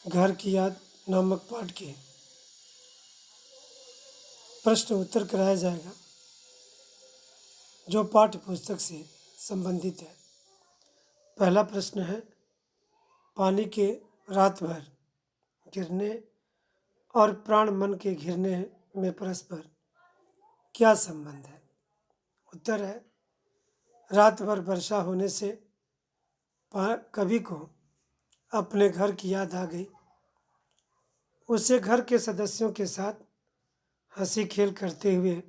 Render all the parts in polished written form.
घर की याद नामक पाठ के प्रश्न उत्तर कराया जाएगा जो पाठ्य पुस्तक से संबंधित है। पहला प्रश्न है, पानी के रात भर गिरने और प्राण मन के घिरने में परस्पर क्या संबंध है? उत्तर है, रात भर वर्षा होने से कवि को अपने घर की याद आ गई। उसे घर के सदस्यों के साथ हंसी खेल करते हुए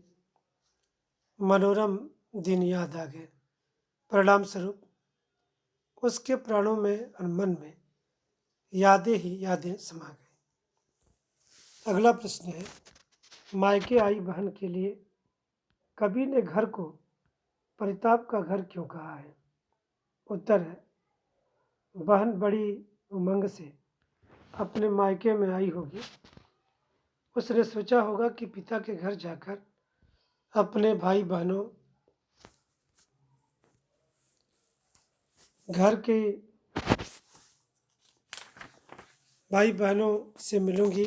मनोरम दिन याद आ गए। परिणाम स्वरूप उसके प्राणों में और मन में यादें ही यादें समा गई। अगला प्रश्न है, मायके आई बहन के लिए कवि ने घर को परिताप का घर क्यों कहा है? उत्तर है, बहन बड़ी उमंग से अपने मायके में आई होगी। उसने सोचा होगा कि पिता के घर जाकर अपने भाई बहनों घर के भाई बहनों से मिलूंगी।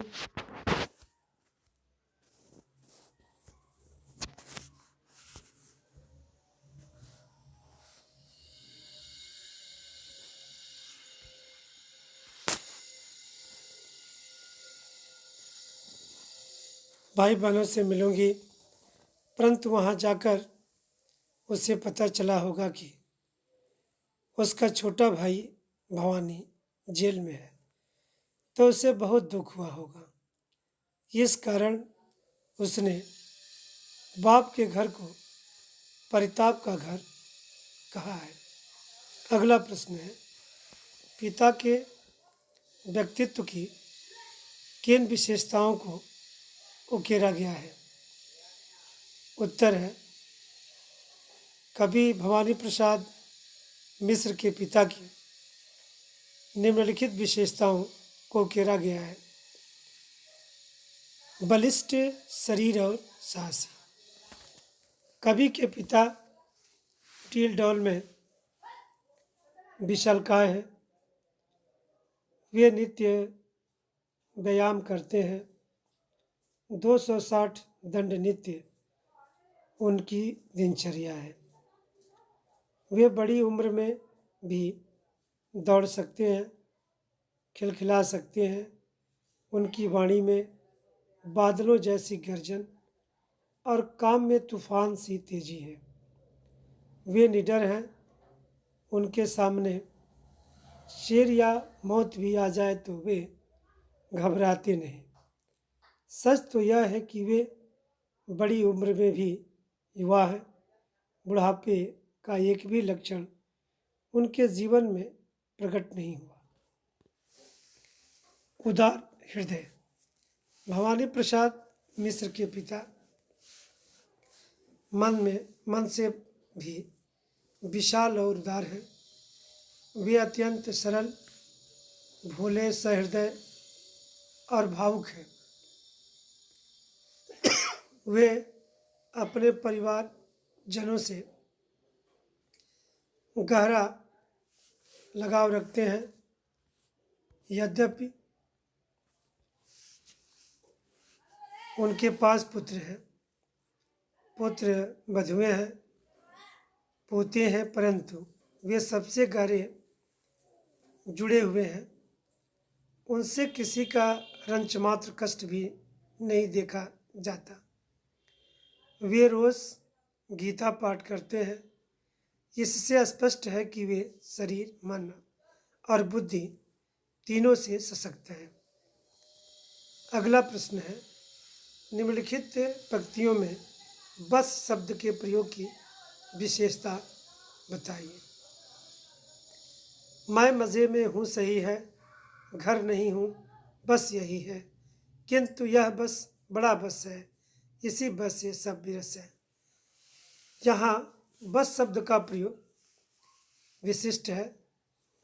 भाई बहनों से मिलूंगी, परंतु वहाँ जाकर उसे पता चला होगा कि उसका छोटा भाई भवानी जेल में है, तो उसे बहुत दुख हुआ होगा। इस कारण उसने बाप के घर को परिताप का घर कहा है। अगला प्रश्न है, पिता के व्यक्तित्व की किन विशेषताओं को उकेरा गया है? उत्तर है, कवि भवानी प्रसाद मिश्र के पिता की निम्नलिखित विशेषताओं को उकेरा गया है। बलिष्ठ शरीर और साहसी। कवि के पिता टील डॉल में विशालकाय है। वे नित्य व्यायाम करते हैं। 260 दंड नित्य उनकी दिनचर्या है। वे बड़ी उम्र में भी दौड़ सकते हैं, खिलखिला सकते हैं। उनकी वाणी में बादलों जैसी गर्जन और काम में तूफान सी तेजी है। वे निडर हैं। उनके सामने शेर या मौत भी आ जाए तो वे घबराते नहीं। सच तो यह है कि वे बड़ी उम्र में भी युवा हैं। बुढ़ापे का एक भी लक्षण उनके जीवन में प्रकट नहीं हुआ। उदार हृदय। भवानी प्रसाद मिश्र के पिता मन से भी विशाल और उदार हैं। वे अत्यंत सरल, भोले, सहृदय और भावुक हैं। वे अपने परिवार जनों से गहरा लगाव रखते हैं। यद्यपि उनके पास पुत्र हैं, पुत्र वधुएं हैं, पोते हैं, परंतु वे सबसे गहरे जुड़े हुए हैं। उनसे किसी का रंच मात्र कष्ट भी नहीं देखा जाता। वे रोज गीता पाठ करते हैं। इससे स्पष्ट है कि वे शरीर, मन और बुद्धि तीनों से सशक्त हैं। अगला प्रश्न है, निम्नलिखित पंक्तियों में बस शब्द के प्रयोग की विशेषता बताइए। मैं मज़े में हूँ सही है, घर नहीं हूँ, बस यही है, किंतु यह बस बड़ा बस है, इसी बस से सब विरस है। यहाँ बस शब्द का प्रयोग विशिष्ट है।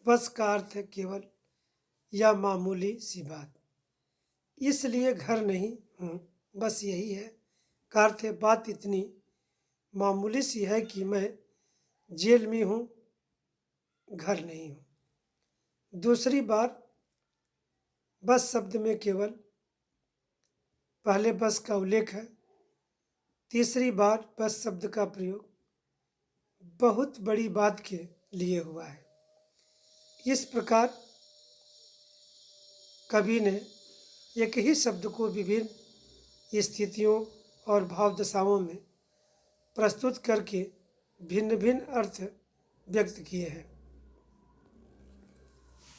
बस का अर्थ है केवल या मामूली सी बात। इसलिए घर नहीं हूँ, बस यही है का अर्थ है बात इतनी मामूली सी है कि मैं जेल में हूँ, घर नहीं हूँ। दूसरी बार बस शब्द में केवल पहले बस का उल्लेख है। तीसरी बार बस शब्द का प्रयोग बहुत बड़ी बात के लिए हुआ है। इस प्रकार कवि ने एक ही शब्द को विभिन्न स्थितियों और भाव दशाओं में प्रस्तुत करके भिन्न भिन्न अर्थ व्यक्त किए हैं।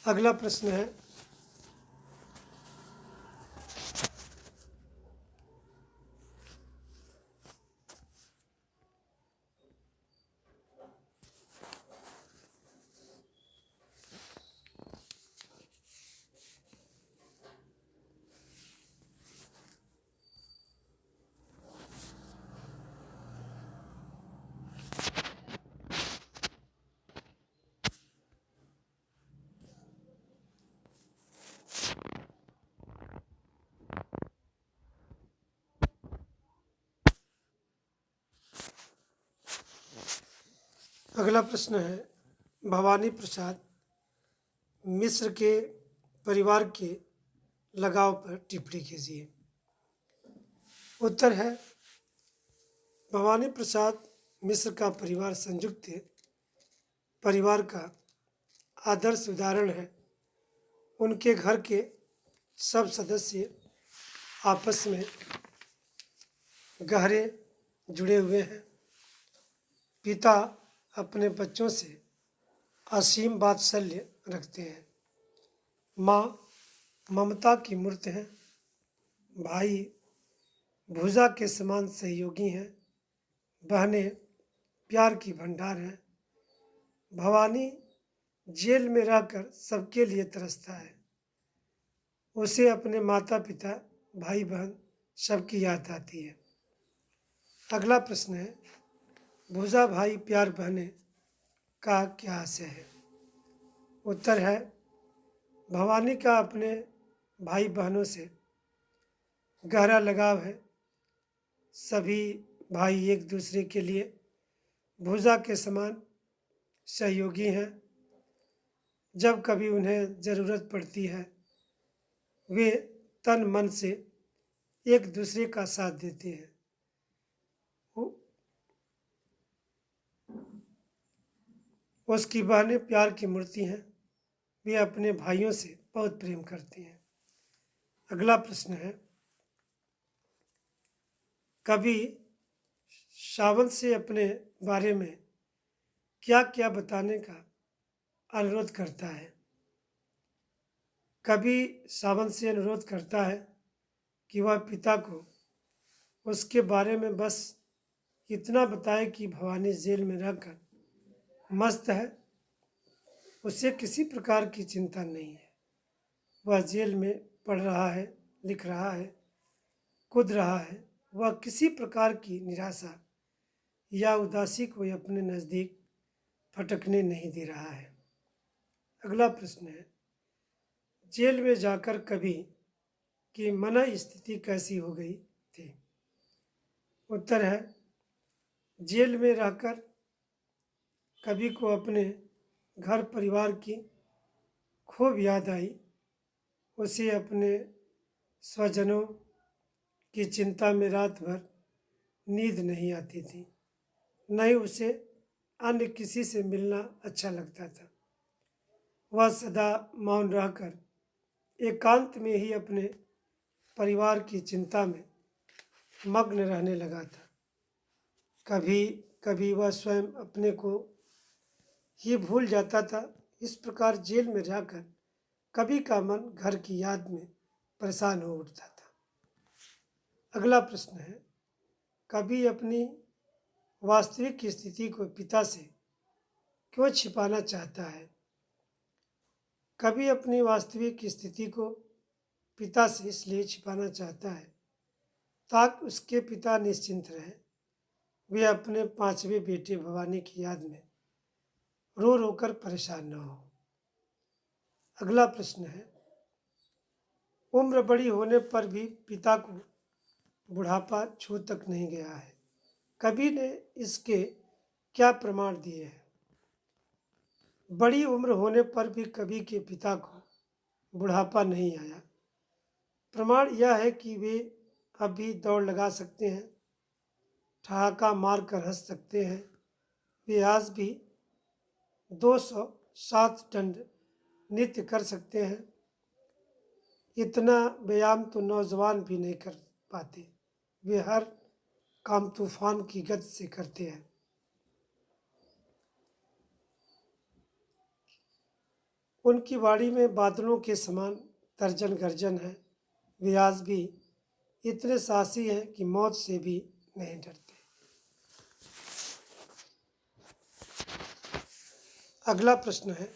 अगला प्रश्न है, अगला प्रश्न है, भवानी प्रसाद मिश्र के परिवार के लगाव पर टिप्पणी कीजिए। उत्तर है, भवानी प्रसाद मिश्र का परिवार संयुक्त परिवार का आदर्श उदाहरण है। उनके घर के सब सदस्य आपस में गहरे जुड़े हुए हैं। पिता अपने बच्चों से असीम वात्सल्य रखते हैं। माँ ममता की मूर्त हैं। भाई भुजा के समान सहयोगी हैं। बहनें प्यार की भंडार हैं। भवानी जेल में रहकर सबके लिए तरसता है। उसे अपने माता पिता भाई बहन सबकी याद आती है। अगला प्रश्न है, भुजा भाई प्यार बहने का क्या आशय है। उत्तर है, भवानी का अपने भाई बहनों से गहरा लगाव है। सभी भाई एक दूसरे के लिए भुजा के समान सहयोगी हैं। जब कभी उन्हें ज़रूरत पड़ती है वे तन मन से एक दूसरे का साथ देते हैं। उसकी बहनें प्यार की मूर्ति हैं। वे अपने भाइयों से बहुत प्रेम करती हैं। अगला प्रश्न है, कवि सावंत से अपने बारे में क्या क्या बताने का अनुरोध करता है। कवि सावंत से अनुरोध करता है कि वह पिता को उसके बारे में बस इतना बताए कि भवानी जेल में रहकर मस्त है। उसे किसी प्रकार की चिंता नहीं है। वह जेल में पढ़ रहा है, लिख रहा है, कूद रहा है। वह किसी प्रकार की निराशा या उदासी को अपने नज़दीक फटकने नहीं दे रहा है। अगला प्रश्न है, जेल में जाकर कवि की मन स्थिति कैसी हो गई थी। उत्तर है, जेल में रहकर कवि को अपने घर परिवार की खूब याद आई। उसे अपने स्वजनों की चिंता में रात भर नींद नहीं आती थी। न ही उसे अन्य किसी से मिलना अच्छा लगता था। वह सदा मौन रहकर एकांत में ही अपने परिवार की चिंता में मग्न रहने लगा था। कभी कभी वह स्वयं अपने को ही भूल जाता था। इस प्रकार जेल में जाकर कवि का मन घर की याद में परेशान हो उठता था। अगला प्रश्न है, कवि अपनी वास्तविक स्थिति को पिता से क्यों छिपाना चाहता है। कवि अपनी वास्तविक स्थिति को पिता से इसलिए छिपाना चाहता है ताकि उसके पिता निश्चिंत रहें। वे अपने पांचवें बेटे भवानी की याद में रो रो कर परेशान न हो। अगला प्रश्न है, उम्र बड़ी होने पर भी पिता को बुढ़ापा छू तक नहीं गया है। कवि ने इसके क्या प्रमाण दिए हैं। बड़ी उम्र होने पर भी कवि के पिता को बुढ़ापा नहीं आया। प्रमाण यह है कि वे अब भी दौड़ लगा सकते हैं, ठहाका मार कर हंस सकते हैं। वे आज भी 207 दंड नृत्य कर सकते हैं। इतना व्यायाम तो नौजवान भी नहीं कर पाते। वे हर काम तूफान की गति से करते हैं। उनकी वाणी में बादलों के समान तर्जन गर्जन है। वे आज भी इतने साहसी हैं कि मौत से भी नहीं डरते। अगला प्रश्न है,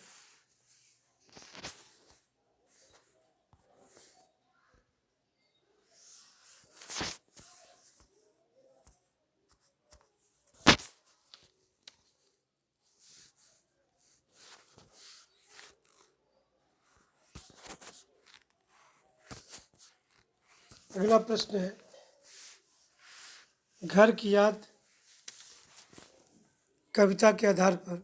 अगला प्रश्न है, घर की याद कविता के आधार पर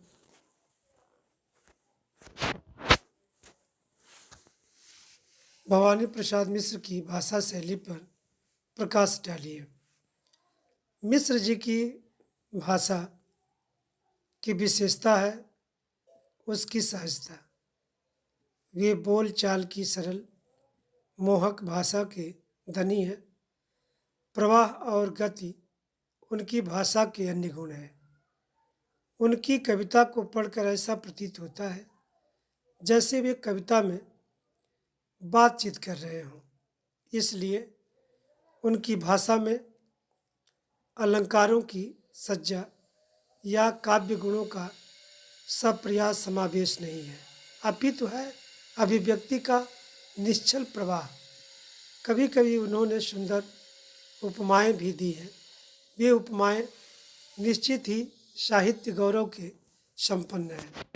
भवानी प्रसाद मिश्र की भाषा शैली पर प्रकाश डालिए। मिश्र जी की भाषा की विशेषता है उसकी सहजता। वे बोल चाल की सरल मोहक भाषा के धनी हैं। प्रवाह और गति उनकी भाषा के अन्य गुण हैं। उनकी कविता को पढ़कर ऐसा प्रतीत होता है जैसे वे कविता में बातचीत कर रहे हों। इसलिए उनकी भाषा में अलंकारों की सज्जा या काव्य गुणों का सप्रयास समावेश नहीं है, अपितु है अभिव्यक्ति का निश्चल प्रवाह। कभी कभी उन्होंने सुंदर उपमाएं भी दी हैं। वे उपमाएं निश्चित ही साहित्य गौरव के संपन्न हैं।